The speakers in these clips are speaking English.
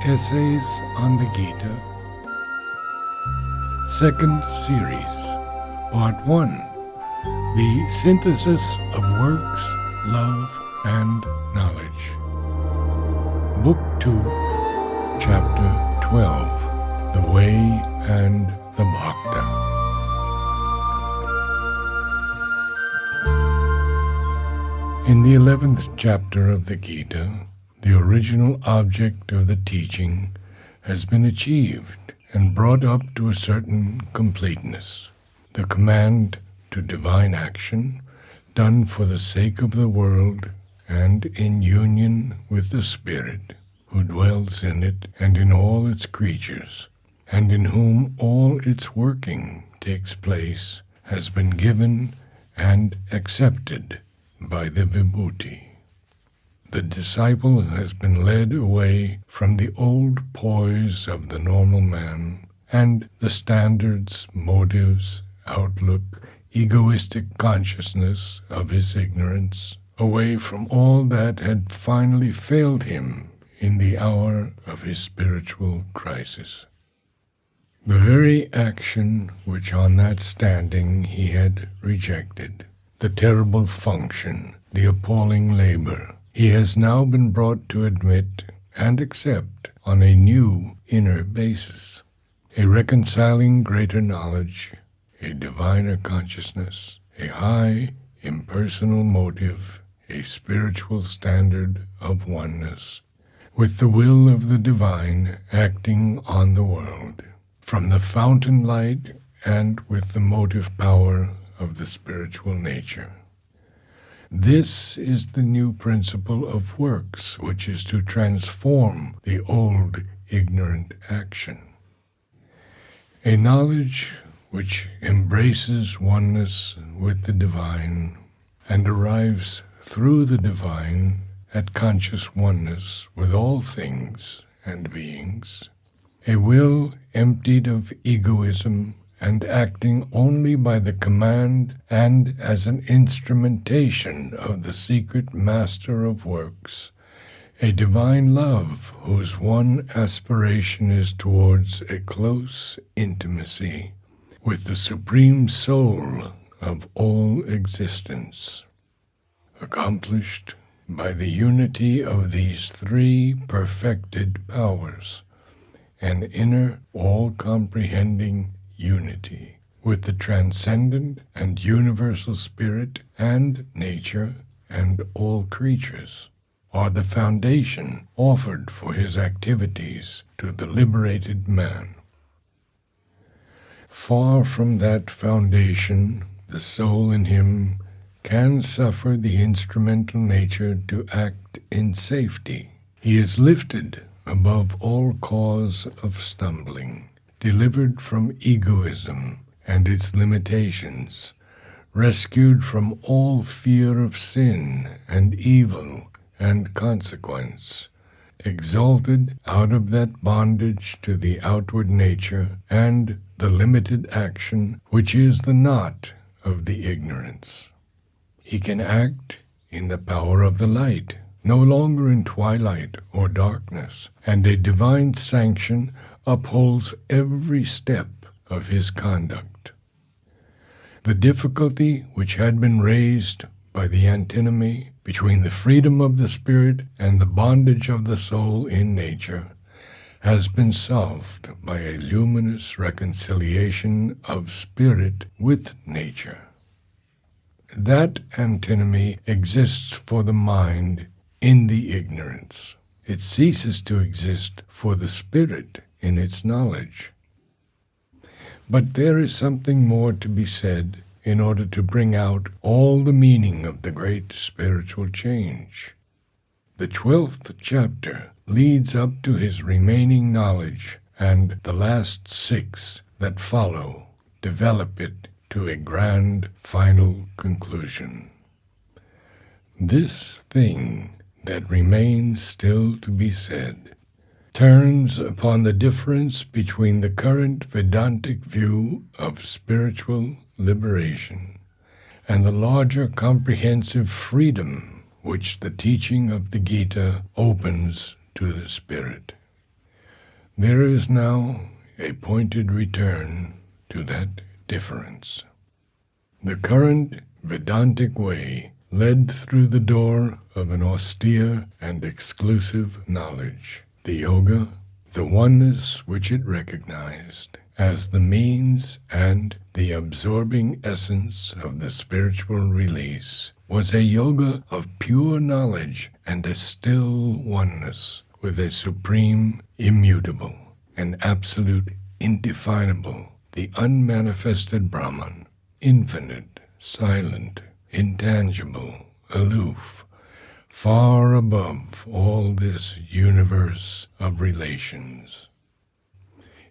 Essays on the Gita, Second Series, Part 1, The Synthesis of Works, Love, and Knowledge. Book 2, Chapter 12, The Way and the Bhakta. In the 11th chapter of the Gita, the original object of the teaching has been achieved and brought up to a certain completeness. The command to divine action, done for the sake of the world and in union with the Spirit, who dwells in it and in all its creatures, and in whom all its working takes place, has been given and accepted by the Vibhuti. The disciple has been led away from the old poise of the normal man and the standards, motives, outlook, egoistic consciousness of his ignorance, away from all that had finally failed him in the hour of his spiritual crisis. The very action which on that standing he had rejected, the terrible function, the appalling labor, he has now been brought to admit and accept on a new inner basis, a reconciling greater knowledge, a diviner consciousness, a high impersonal motive, a spiritual standard of oneness, with the will of the divine acting on the world, from the fountain light and with the motive power of the spiritual nature. This is the new principle of works, which is to transform the old ignorant action. A knowledge which embraces oneness with the divine and arrives through the divine at conscious oneness with all things and beings. A will emptied of egoism and acting only by the command and as an instrumentation of the secret master of works, a divine love whose one aspiration is towards a close intimacy with the supreme soul of all existence, accomplished by the unity of these three perfected powers, an inner, all-comprehending unity with the transcendent and universal spirit and nature and all creatures, are the foundation offered for his activities to the liberated man. Far from that foundation, the soul in him can suffer the instrumental nature to act in safety. He is lifted above all cause of stumbling, delivered from egoism and its limitations, rescued from all fear of sin and evil and consequence, exalted out of that bondage to the outward nature and the limited action which is the knot of the ignorance. He can act in the power of the light, no longer in twilight or darkness, and a divine sanction upholds every step of his conduct. The difficulty which had been raised by the antinomy between the freedom of the spirit and the bondage of the soul in nature has been solved by a luminous reconciliation of spirit with nature. That antinomy exists for the mind in the ignorance. It ceases to exist for the spirit in its knowledge. But there is something more to be said in order to bring out all the meaning of the great spiritual change. The 12th chapter leads up to his remaining knowledge, and the last 6 that follow develop it to a grand final conclusion. This thing that remains still to be said turns upon the difference between the current Vedantic view of spiritual liberation and the larger comprehensive freedom which the teaching of the Gita opens to the spirit. There is now a pointed return to that difference. The current Vedantic way led through the door of an austere and exclusive knowledge, the yoga, the oneness which it recognized as the means and the absorbing essence of the spiritual release, was a yoga of pure knowledge and a still oneness with a supreme, immutable, and absolute, indefinable, the unmanifested Brahman, infinite, silent, intangible, aloof, far above all this universe of relations.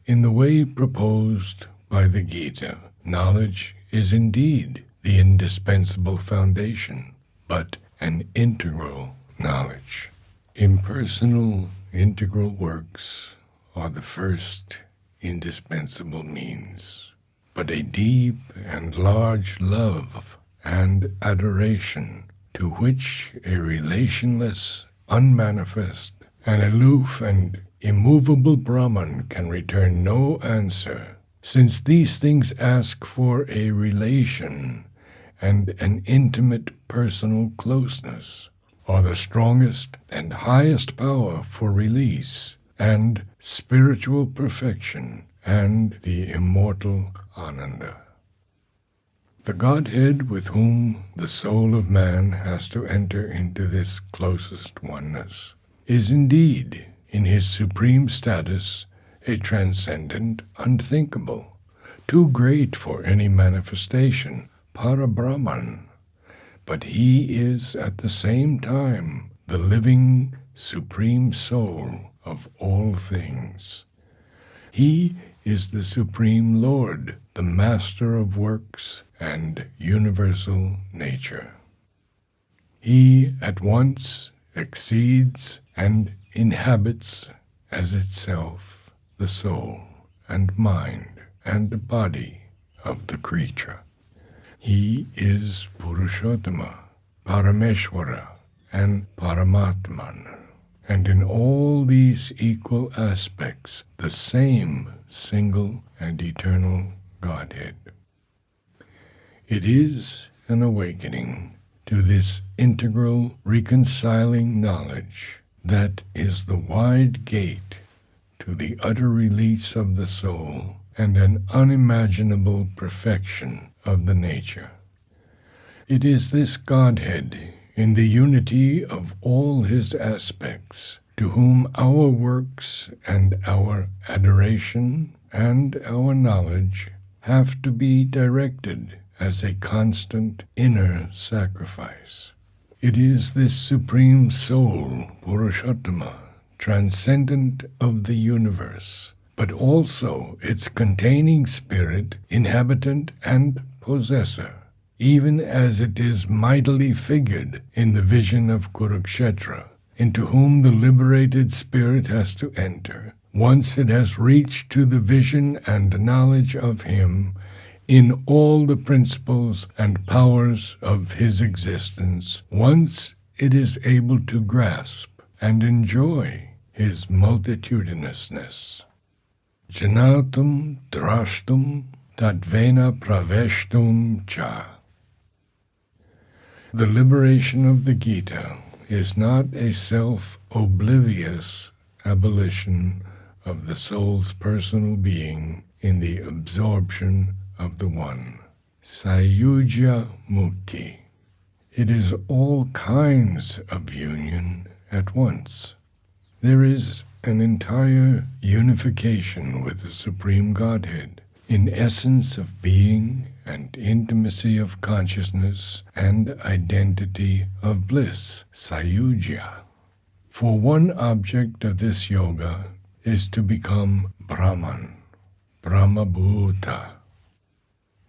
In the way proposed by the Gita, knowledge is indeed the indispensable foundation, but an integral knowledge. Impersonal, integral works are the first indispensable means, but a deep and large love and adoration to which a relationless, unmanifest, and aloof and immovable Brahman can return no answer, since these things ask for a relation and an intimate personal closeness, are the strongest and highest power for release and spiritual perfection and the immortal Ananda. The Godhead with whom the soul of man has to enter into this closest oneness is indeed, in his supreme status, a transcendent unthinkable, too great for any manifestation, Parabrahman. But he is at the same time the living, supreme soul of all things. He is the Supreme Lord, the Master of works and universal nature. He at once exceeds and inhabits as itself the soul and mind and body of the creature. He is Purushottama, Parameshwara, and Paramatman, and in all these equal aspects the same single and eternal Godhead. It is an awakening to this integral, reconciling knowledge that is the wide gate to the utter release of the soul and an unimaginable perfection of the nature. It is this Godhead, in the unity of all his aspects, to whom our works and our adoration and our knowledge have to be directed as a constant inner sacrifice. It is this Supreme Soul, Purushottama, transcendent of the universe, but also its containing spirit, inhabitant and possessor, even as it is mightily figured in the vision of Kurukshetra, into whom the liberated spirit has to enter, once it has reached to the vision and knowledge of him in all the principles and powers of his existence, once it is able to grasp and enjoy his multitudinousness. Janatum drashtum tadvena praveshtum cha. The liberation of the Gita is not a self-oblivious abolition of the soul's personal being in the absorption of the One. Sayujya Mukti. It is all kinds of union at once. There is an entire unification with the Supreme Godhead, in essence of being and intimacy of consciousness and identity of bliss, Sayujya. For one object of this yoga is to become Brahman, Brahmabhuta.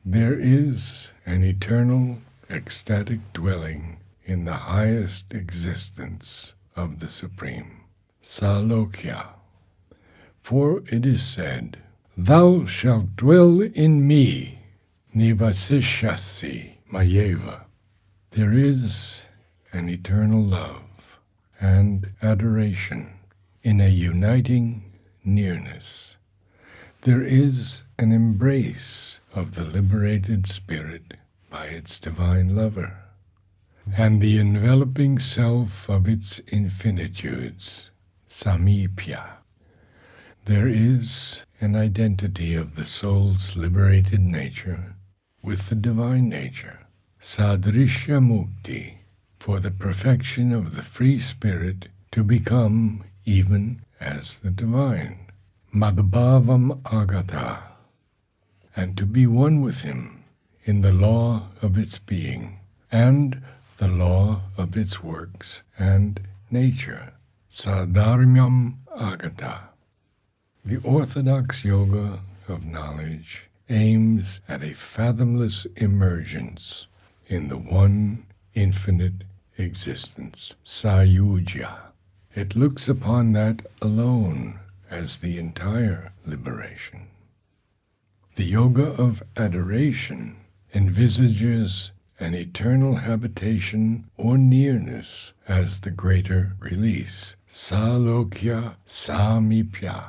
There is an eternal, ecstatic dwelling in the highest existence of the Supreme, Salokya. For it is said, "Thou shalt dwell in me, nivasishyasi mayeva." There is an eternal love and adoration in a uniting, nearness. There is an embrace of the liberated spirit by its divine lover, and the enveloping self of its infinitudes, samipya. There is an identity of the soul's liberated nature with the divine nature, sadrishya mukti, for the perfection of the free spirit to become even as the divine, madbhavam agata, and to be one with him in the law of its being and the law of its works and nature, sadharmyam agata. The orthodox yoga of knowledge aims at a fathomless emergence in the one infinite existence, sayujya. It looks upon that alone as the entire liberation. The yoga of adoration envisages an eternal habitation or nearness as the greater release, salokya samipya.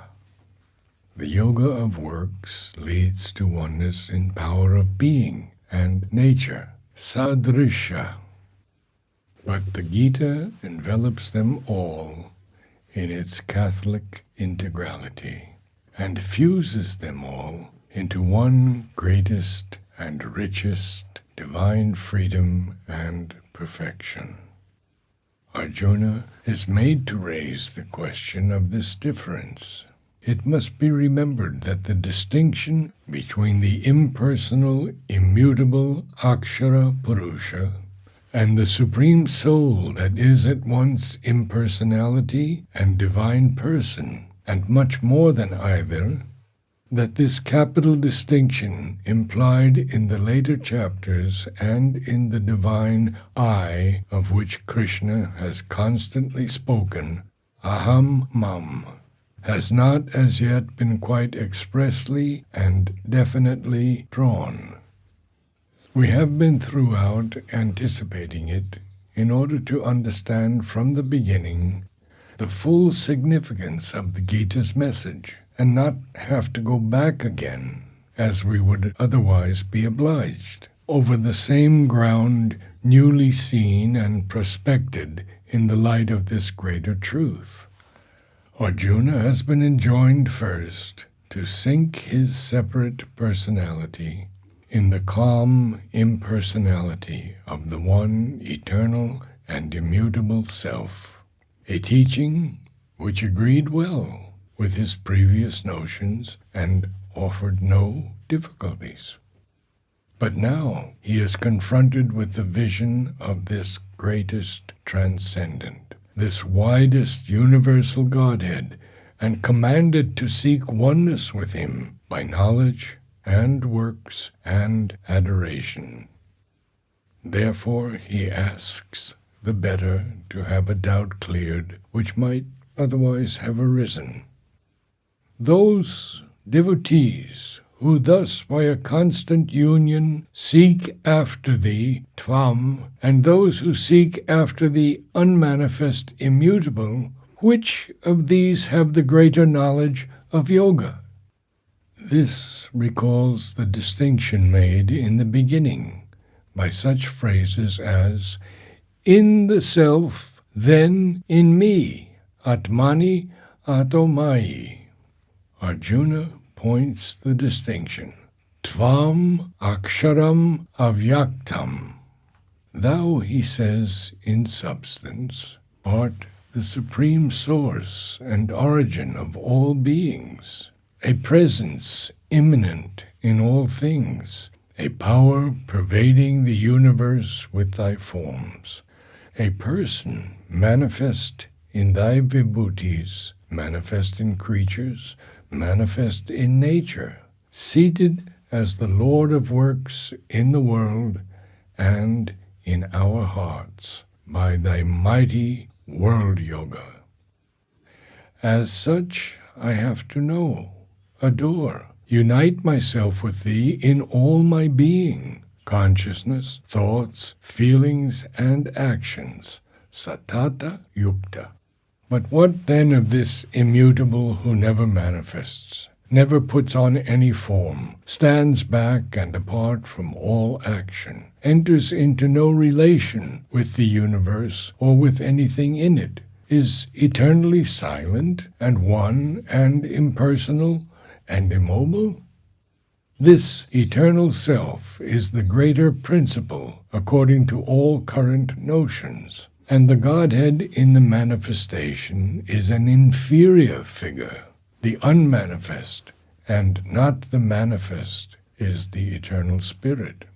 The yoga of works leads to oneness in power of being and nature, sadrisha. But the Gita envelops them all in its Catholic integrality and fuses them all into one greatest and richest divine freedom and perfection. Arjuna is made to raise the question of this difference. It must be remembered that the distinction between the impersonal, immutable Akshara Purusha and the Supreme Soul that is at once impersonality and divine person, and much more than either, that this capital distinction implied in the later chapters and in the divine I of which Krishna has constantly spoken, aham mam, has not as yet been quite expressly and definitely drawn. We have been throughout anticipating it in order to understand from the beginning the full significance of the Gita's message and not have to go back again, as we would otherwise be obliged, over the same ground newly seen and prospected in the light of this greater truth. Arjuna has been enjoined first to sink his separate personality in the calm impersonality of the one eternal and immutable self, a teaching which agreed well with his previous notions and offered no difficulties. But now he is confronted with the vision of this greatest transcendent, this widest universal Godhead, and commanded to seek oneness with him by knowledge and works and adoration. Therefore he asks the better to have a doubt cleared which might otherwise have arisen. Those devotees who thus by a constant union seek after thee, tvam, and those who seek after the unmanifest immutable, which of these have the greater knowledge of yoga? This recalls the distinction made in the beginning by such phrases as, in the self, then in me, atmani atomai. Arjuna points the distinction. Tvam aksharam avyaktam. Thou, he says, in substance, art the supreme source and origin of all beings, a presence immanent in all things, a power pervading the universe with thy forms, a person manifest in thy vibhutis, manifest in creatures, manifest in nature, seated as the Lord of works in the world and in our hearts by thy mighty world yoga. As such, I have to know, adore, unite myself with thee in all my being, consciousness, thoughts, feelings, and actions, satata yukta, But what then of this immutable who never manifests, never puts on any form, stands back and apart from all action, enters into no relation with the universe or with anything in it, is eternally silent and one and impersonal and immobile? This eternal self is the greater principle according to all current notions, and the Godhead in the manifestation is an inferior figure. The unmanifest, and not the manifest, is the eternal Spirit.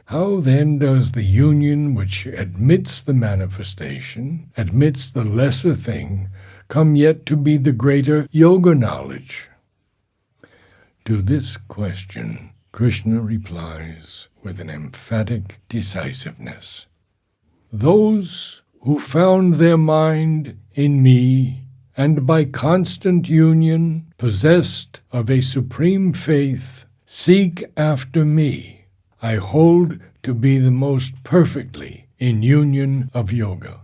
How then does the union which admits the manifestation, admits the lesser thing, come yet to be the greater yoga knowledge? To this question, Krishna replies with an emphatic decisiveness. Those who found their mind in me, and by constant union, possessed of a supreme faith, seek after me, I hold to be the most perfectly in union of yoga.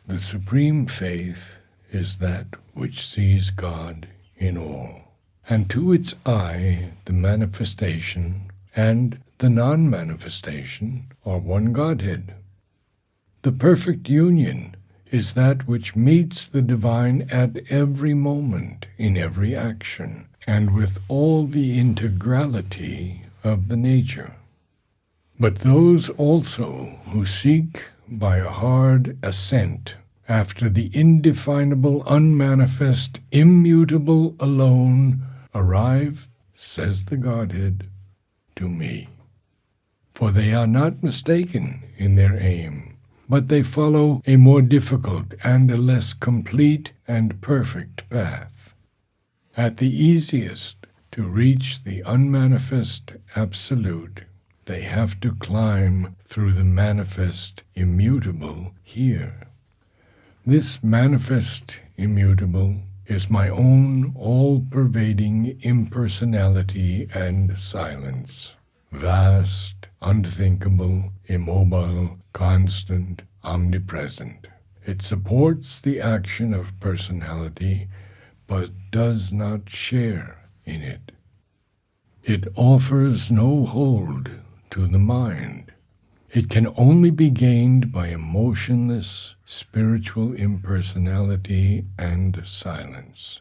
The supreme faith is that which sees God in all, and to its eye the manifestation and the non-manifestation are one Godhead. The perfect union is that which meets the divine at every moment, in every action, and with all the integrality of the nature. But those also who seek by a hard ascent after the indefinable, unmanifest, immutable alone arrive, says the Godhead, to me. For they are not mistaken in their aim, but they follow a more difficult and a less complete and perfect path. At the easiest, to reach the unmanifest absolute, they have to climb through the manifest immutable here. This manifest immutable is my own all-pervading impersonality and silence, vast, unthinkable, immobile, constant, omnipresent. It supports the action of personality, but does not share in it. It offers no hold to the mind. It can only be gained by a motionless, spiritual impersonality and silence.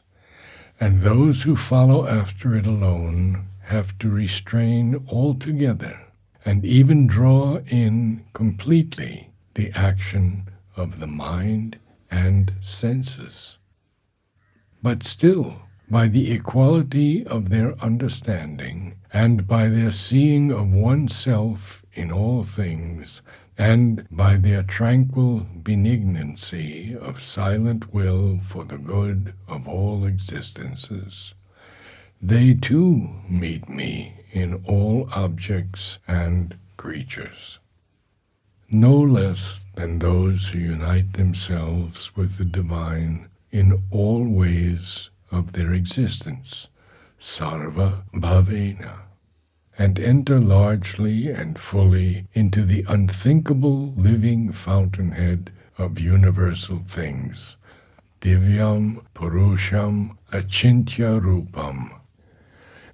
And those who follow after it alone have to restrain altogether and even draw in completely the action of the mind and senses. But still, by the equality of their understanding, and by their seeing of oneself in all things, and by their tranquil benignancy of silent will for the good of all existences, they too meet me in all objects and creatures. No less than those who unite themselves with the divine in all ways of their existence, sarva bhavena, and enter largely and fully into the unthinkable living fountainhead of universal things, divyam purusham achintya rupam.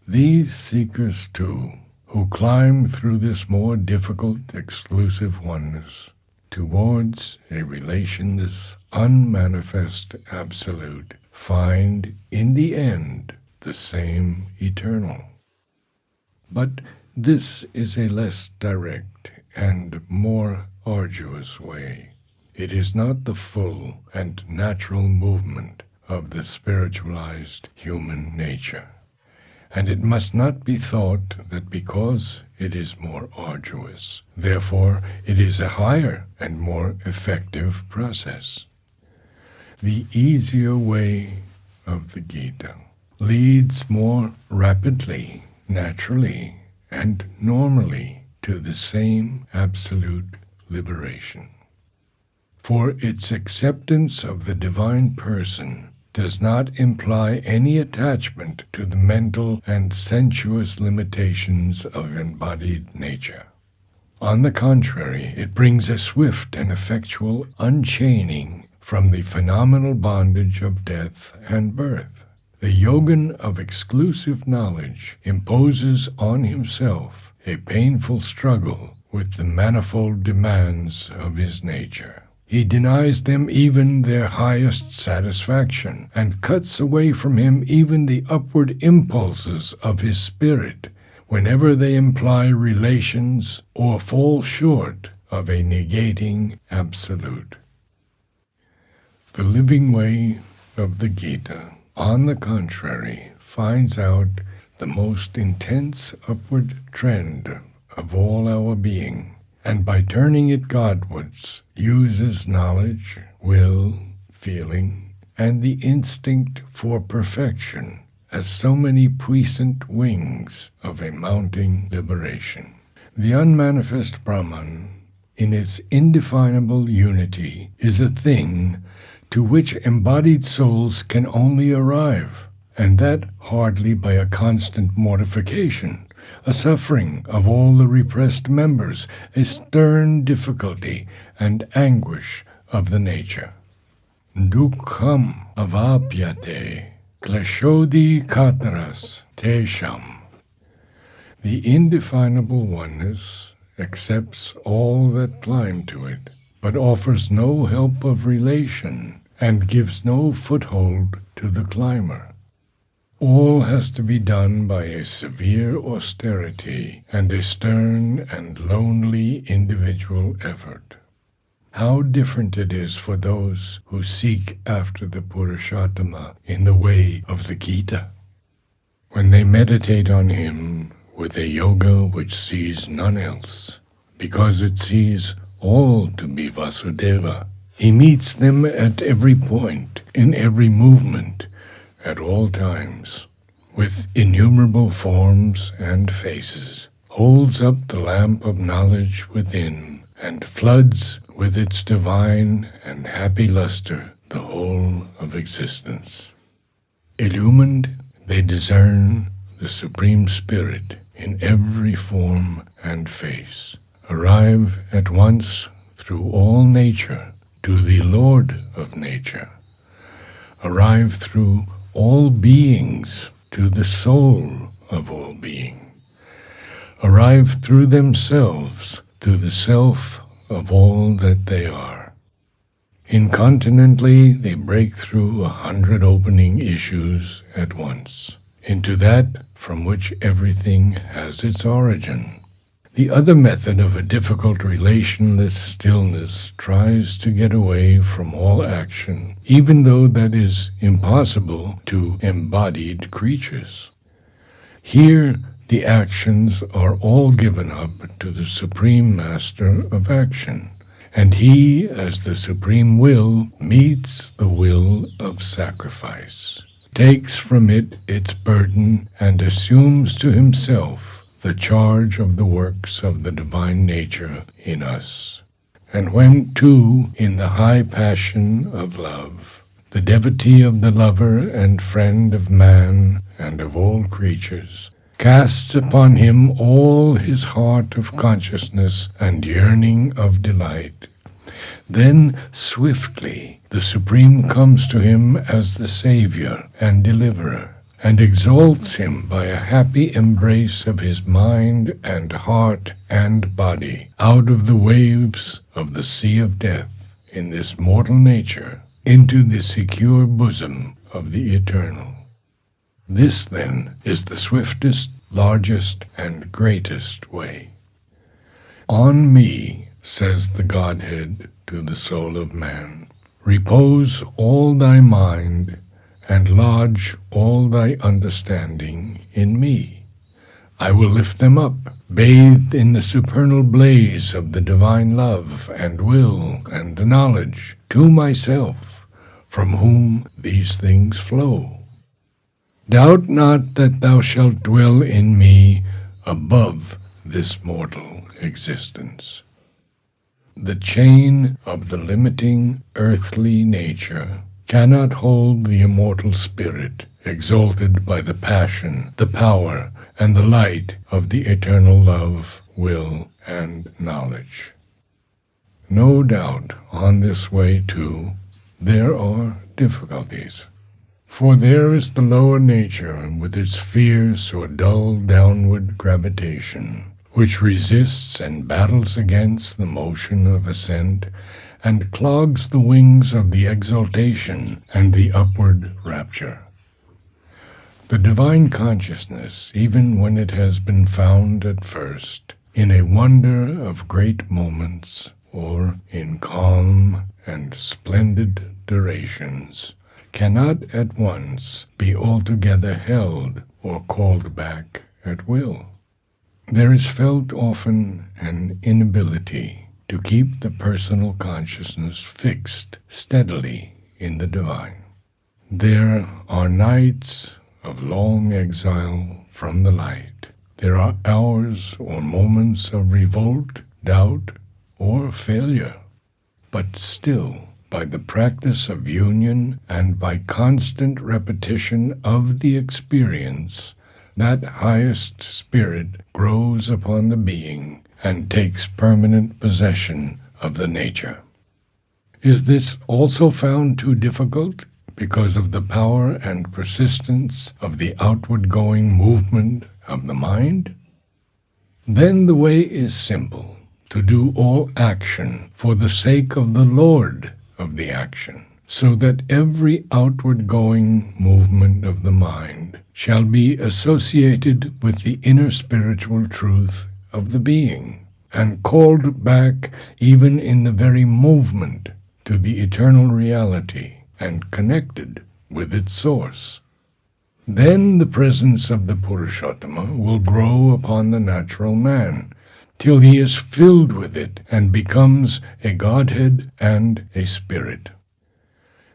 These seekers too, who climb through this more difficult exclusive oneness towards a relationless, unmanifest absolute, find in the end the same eternal. But this is a less direct and more arduous way. It is not the full and natural movement of the spiritualized human nature. And it must not be thought that because it is more arduous, therefore it is a higher and more effective process. The easier way of the Gita leads more rapidly, naturally, and normally to the same absolute liberation. For its acceptance of the divine person does not imply any attachment to the mental and sensuous limitations of embodied nature. On the contrary, it brings a swift and effectual unchaining from the phenomenal bondage of death and birth. The yogin of exclusive knowledge imposes on himself a painful struggle with the manifold demands of his nature. He denies them even their highest satisfaction, and cuts away from him even the upward impulses of his spirit, whenever they imply relations or fall short of a negating absolute. The living way of the Gita, on the contrary, finds out the most intense upward trend of all our being, and by turning it Godwards, uses knowledge, will, feeling, and the instinct for perfection as so many puissant wings of a mounting liberation. The unmanifest Brahman, in its indefinable unity, is a thing to which embodied souls can only arrive, and that hardly by a constant mortification, a suffering of all the repressed members, a stern difficulty and anguish of the nature. Dukham avapyate kleshodi kataras tesham. The indefinable oneness accepts all that climb to it, but offers no help of relation and gives no foothold to the climber. All has to be done by a severe austerity and a stern and lonely individual effort. How different it is for those who seek after the Purushottama in the way of the Gita. When they meditate on him with a yoga which sees none else, because it sees all to be Vasudeva, he meets them at every point, in every movement, at all times, with innumerable forms and faces, holds up the lamp of knowledge within, and floods with its divine and happy luster the whole of existence. Illumined, they discern the Supreme Spirit in every form and face, arrive at once through all nature to the Lord of nature, arrive through all beings to the soul of all being, arrive through themselves to the self of all that they are. Incontinently they break through 100 opening issues at once, into that from which everything has its origin. The other method of a difficult relationless stillness tries to get away from all action, even though that is impossible to embodied creatures. Here the actions are all given up to the Supreme Master of Action, and he, as the Supreme Will, meets the will of sacrifice, takes from it its burden, and assumes to himself the charge of the works of the divine nature in us. And when, too, in the high passion of love, the devotee of the lover and friend of man and of all creatures casts upon him all his heart of consciousness and yearning of delight, then swiftly the Supreme comes to him as the Savior and Deliverer, and exalts him by a happy embrace of his mind and heart and body out of the waves of the sea of death in this mortal nature into the secure bosom of the eternal. This, then, is the swiftest, largest, and greatest way. On me, says the Godhead to the soul of man, repose all thy mind and lodge all thy understanding in me. I will lift them up, bathed in the supernal blaze of the divine love and will and knowledge, to myself, from whom these things flow. Doubt not that thou shalt dwell in me above this mortal existence. The chain of the limiting earthly nature cannot hold the immortal spirit, exalted by the passion, the power, and the light of the eternal love, will, and knowledge. No doubt, on this way too, there are difficulties. For there is the lower nature with its fierce or dull downward gravitation, which resists and battles against the motion of ascent, and clogs the wings of the exaltation and the upward rapture. The divine consciousness, even when it has been found at first, in a wonder of great moments, or in calm and splendid durations, cannot at once be altogether held or called back at will. There is felt often an inability to keep the personal consciousness fixed steadily in the divine. There are nights of long exile from the light. There are hours or moments of revolt, doubt, or failure. But still, by the practice of union and by constant repetition of the experience, that highest spirit grows upon the being and takes permanent possession of the nature. Is this also found too difficult because of the power and persistence of the outward-going movement of the mind? Then the way is simple, to do all action for the sake of the Lord of the action, so that every outward-going movement of the mind shall be associated with the inner spiritual truth of the being, and called back even in the very movement to the eternal reality, and connected with its source. Then the presence of the Purushottama will grow upon the natural man, till he is filled with it and becomes a Godhead and a Spirit.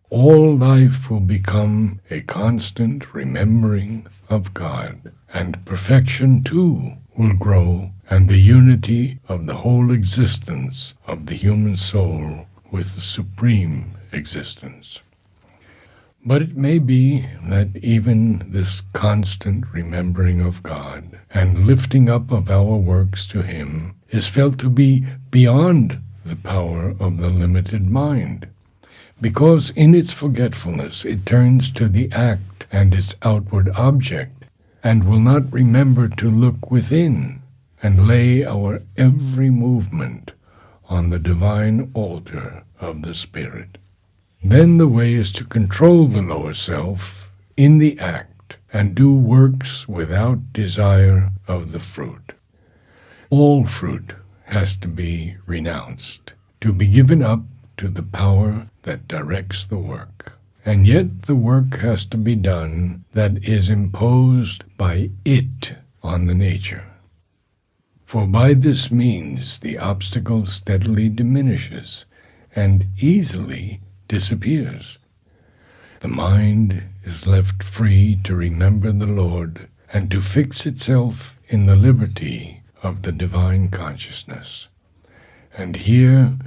All life will become a constant remembering of God, and perfection too will grow, and the unity of the whole existence of the human soul with the supreme existence. But it may be that even this constant remembering of God and lifting up of our works to Him is felt to be beyond the power of the limited mind, because in its forgetfulness it turns to the act and its outward object, and will not remember to look within and lay our every movement on the divine altar of the Spirit. Then the way is to control the lower self in the act and do works without desire of the fruit. All fruit has to be renounced, to be given up to the power that directs the work. And yet the work has to be done that is imposed by it on the nature. For by this means the obstacle steadily diminishes and easily disappears. The mind is left free to remember the Lord and to fix itself in the liberty of the divine consciousness. And here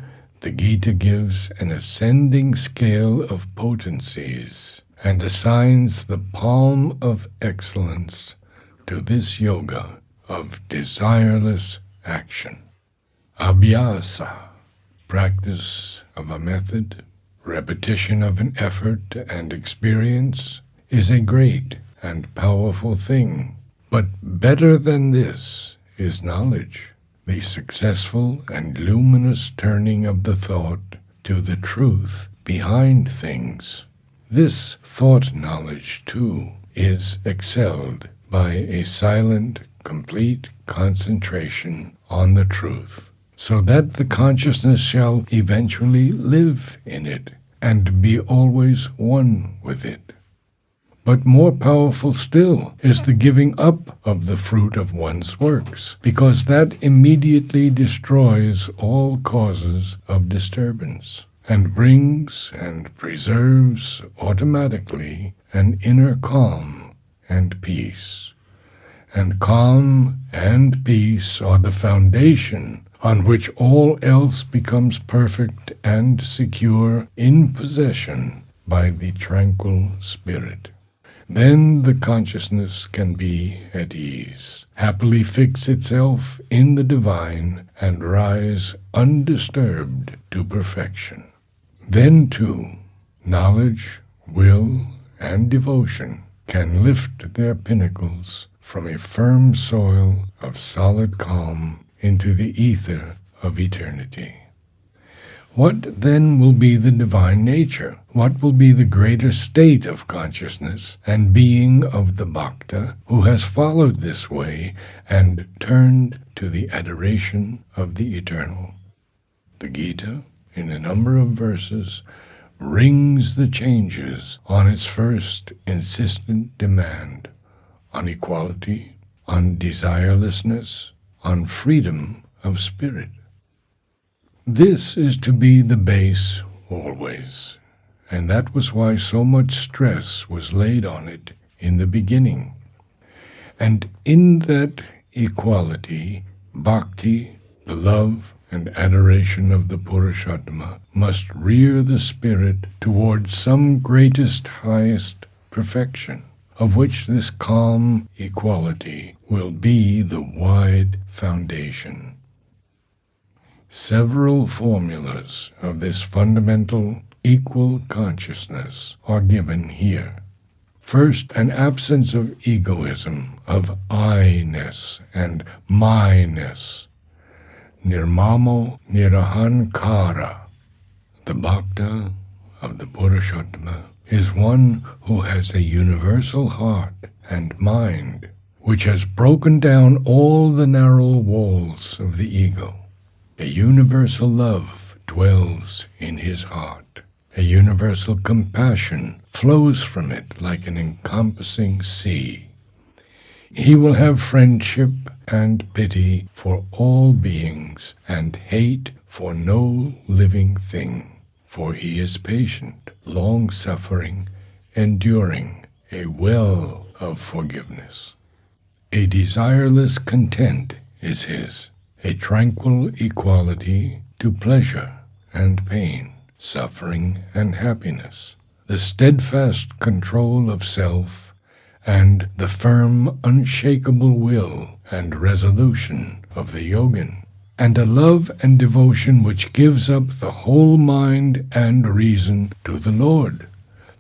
the Gita gives an ascending scale of potencies and assigns the palm of excellence to this yoga of desireless action. Abhyasa, practice of a method, repetition of an effort and experience, is a great and powerful thing. But better than this is knowledge, the successful and luminous turning of the thought to the truth behind things. This thought knowledge, too, is excelled by a silent, complete concentration on the truth, so that the consciousness shall eventually live in it and be always one with it. But more powerful still is the giving up of the fruit of one's works, because that immediately destroys all causes of disturbance, and brings and preserves automatically an inner calm and peace. And calm and peace are the foundation on which all else becomes perfect and secure in possession by the tranquil spirit. Then the consciousness can be at ease, happily fix itself in the divine, and rise undisturbed to perfection. Then, too, Knowledge, will, and devotion can lift their pinnacles from a firm soil of solid calm into the ether of eternity. What then will be the divine nature? What will be the greater state of consciousness and being of the Bhakta who has followed this way and turned to the adoration of the Eternal? The Gita, in a number of verses, rings the changes on its first insistent demand, on equality, on desirelessness, on freedom of spirit. This is to be the base always, and that was why so much stress was laid on it in the beginning. And in that equality, bhakti, the love and adoration of the Purushottama, must rear the spirit towards some greatest, highest perfection, of which this calm equality will be the wide foundation. Several formulas of this fundamental equal consciousness are given here. First, an absence of egoism, of I-ness and my-ness. Nirmamo nirahankara. The Bhakta of the Purushottama is one who has a universal heart and mind, which has broken down all the narrow walls of the ego. A universal love dwells in his heart. A universal compassion flows from it like an encompassing sea. He will have friendship and pity for all beings and hate for no living thing, for he is patient, long-suffering, enduring, a well of forgiveness. A desireless content is his, a tranquil equality to pleasure and pain, suffering and happiness, the steadfast control of self, and the firm, unshakable will and resolution of the yogin, and a love and devotion which gives up the whole mind and reason to the Lord,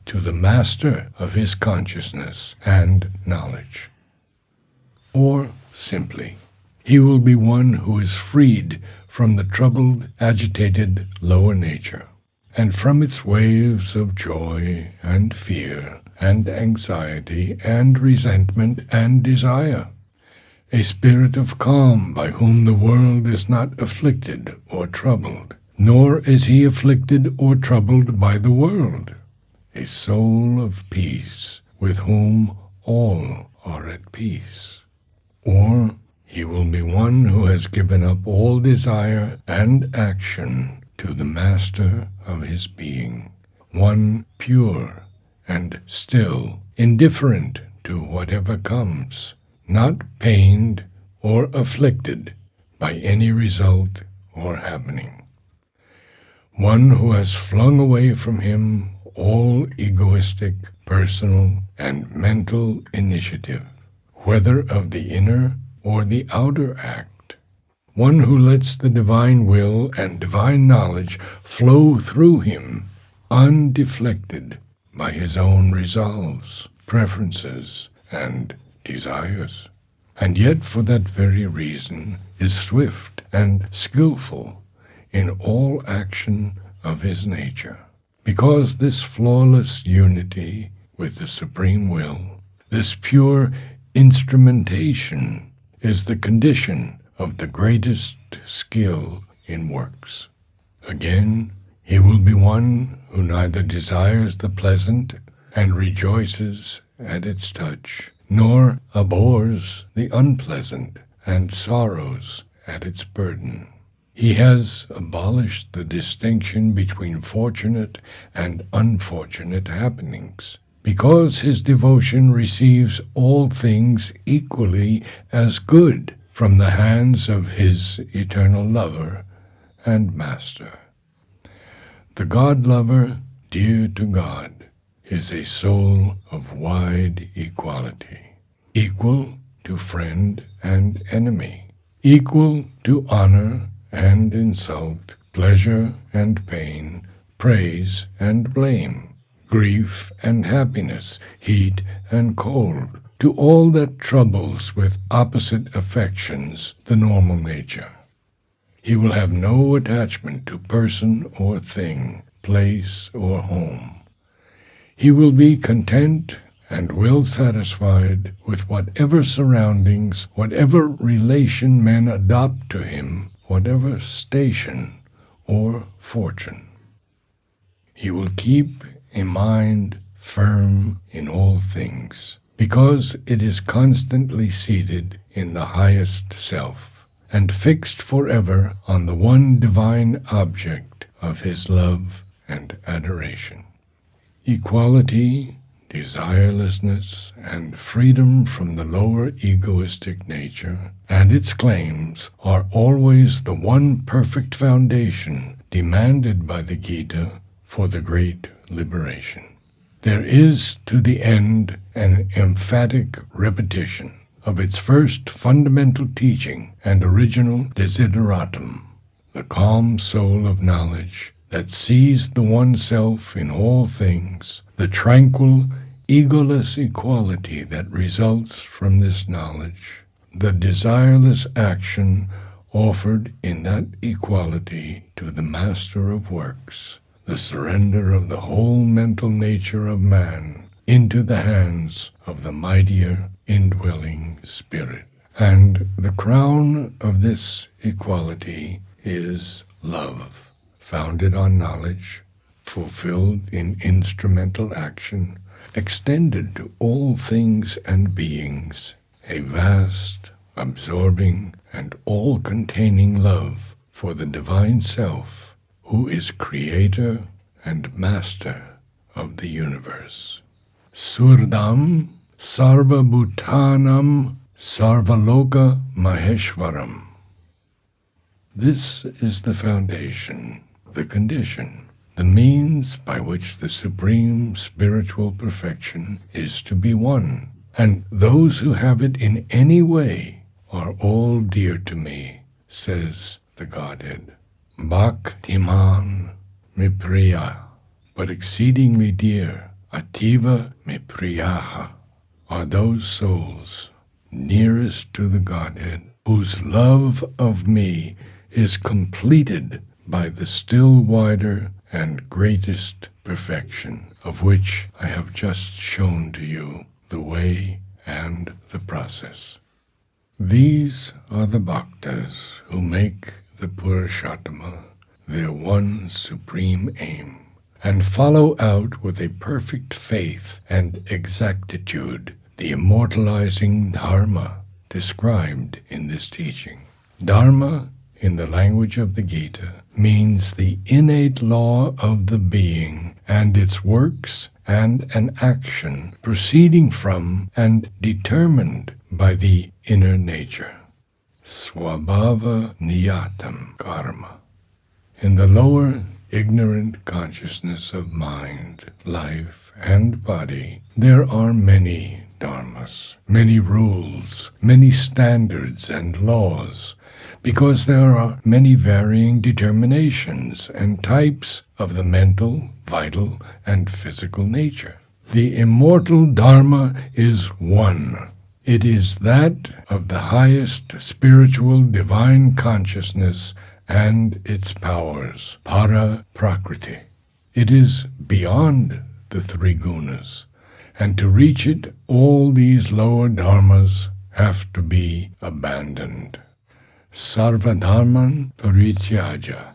to the Master of his consciousness and knowledge. Or, simply, he will be one who is freed from the troubled, agitated lower nature, and from its waves of joy and fear and anxiety and resentment and desire, a spirit of calm by whom the world is not afflicted or troubled, nor is he afflicted or troubled by the world, a soul of peace with whom all are at peace. Or he will be one who has given up all desire and action to the Master of his being, one pure and still, indifferent to whatever comes, not pained or afflicted by any result or happening. One who has flung away from him all egoistic, personal, and mental initiative, whether of the inner or the outer act. One who lets the divine will and divine knowledge flow through him, undeflected by his own resolves, preferences, and desires, and yet for that very reason is swift and skillful in all action of his nature. Because this flawless unity with the Supreme Will, this pure instrumentation, is the condition of the greatest skill in works. Again, he will be one who neither desires the pleasant and rejoices at its touch, nor abhors the unpleasant and sorrows at its burden. He has abolished the distinction between fortunate and unfortunate happenings, because his devotion receives all things equally as good from the hands of his eternal lover and master. The God-lover, dear to God, is a soul of wide equality, equal to friend and enemy, equal to honor and insult, pleasure and pain, praise and blame, grief and happiness, heat and cold, to all that troubles with opposite affections the normal nature. He will have no attachment to person or thing, place or home. He will be content and well satisfied with whatever surroundings, whatever relation men adopt to him, whatever station or fortune. He will keep a mind firm in all things, because it is constantly seated in the highest self, and fixed forever on the one divine object of his love and adoration. Equality, desirelessness, and freedom from the lower egoistic nature and its claims are always the one perfect foundation demanded by the Gita for the great liberation. There is to the end an emphatic repetition of its first fundamental teaching and original desideratum, the calm soul of knowledge that sees the one self in all things, the tranquil, egoless equality that results from this knowledge, the desireless action offered in that equality to the Master of Works, the surrender of the whole mental nature of man into the hands of the mightier indwelling Spirit. And the crown of this equality is love, founded on knowledge, fulfilled in instrumental action, extended to all things and beings, a vast, absorbing, and all-containing love for the divine self, who is creator and master of the universe. Surdam sarva bhutanam sarvaloka maheshwaram. This is the foundation, the condition, the means by which the supreme spiritual perfection is to be won, and those who have it in any way are all dear to me, says the Godhead. Bhaktiman me priya, but exceedingly dear, ativa me priyaha, are those souls nearest to the Godhead, whose love of me is completed by the still wider and greatest perfection, of which I have just shown to you the way and the process. These are the bhaktas who make the Purushottama their one supreme aim, and follow out with a perfect faith and exactitude the immortalizing dharma described in this teaching. Dharma, in the language of the Gita, means the innate law of the being and its works and an action proceeding from and determined by the inner nature. Swabhava niyatam karma. In the lower ignorant consciousness of mind, life, and body, there are many dharmas, many rules, many standards and laws, because there are many varying determinations and types of the mental, vital, and physical nature. The immortal Dharma is one. It is that of the highest spiritual divine consciousness and its powers, para prakriti. It is beyond the three gunas, and to reach it, all these lower dharmas have to be abandoned. Sarvadharman parityaja,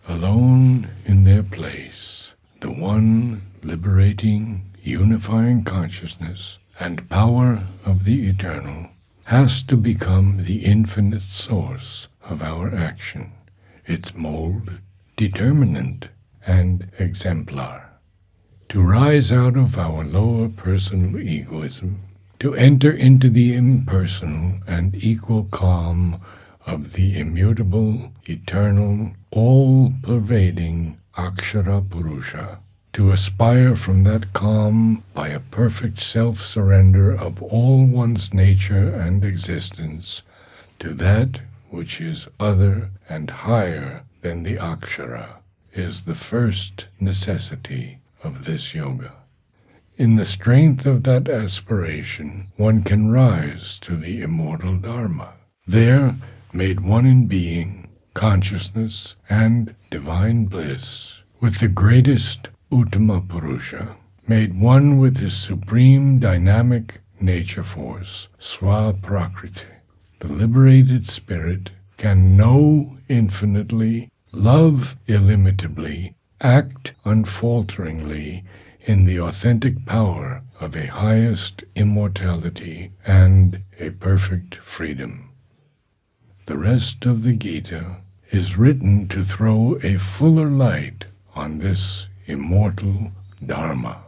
alone in their place, the one liberating, unifying consciousness and power of the eternal has to become the infinite source of our action, its mold, determinant, and exemplar. To rise out of our lower personal egoism, to enter into the impersonal and equal calm of the immutable, eternal, all-pervading Akshara Purusha, to aspire from that calm by a perfect self-surrender of all one's nature and existence to that which is other and higher than the Akshara, is the first necessity of this yoga. In the strength of that aspiration, one can rise to the immortal Dharma. There, made one in being, consciousness, and divine bliss, with the greatest Uttama Purusha, made one with his supreme dynamic nature force, Swaprakriti. The liberated spirit can know infinitely, love illimitably, act unfalteringly in the authentic power of a highest immortality and a perfect freedom. The rest of the Gita is written to throw a fuller light on this immortal Dharma.